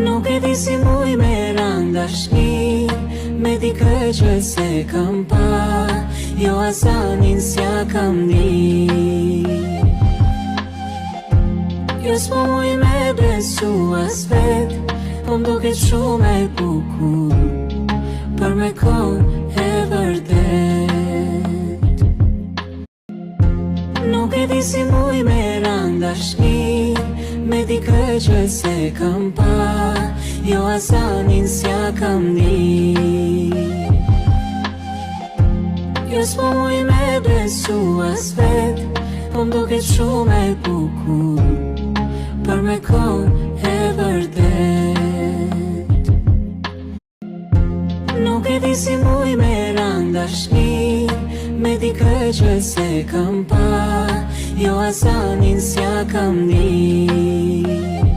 Nuk e di si muj me rang dashni me dikë që se kam pa, jo asanin s'ja kam di. Jo s'po muj me besu as vet, po m'duket shumë e bukur për me kon e vërtet. Nuk e di si muj me rang dashni me dikë që se kam pa, jo asanin s'ja kam di. Jo s'po muj me besu as vet, po m'duket shumë e bukur për me kon e vërtet. Nuk e di si muj me rang dashni me dikë që se kam pa, jo asanin s'ja kam di.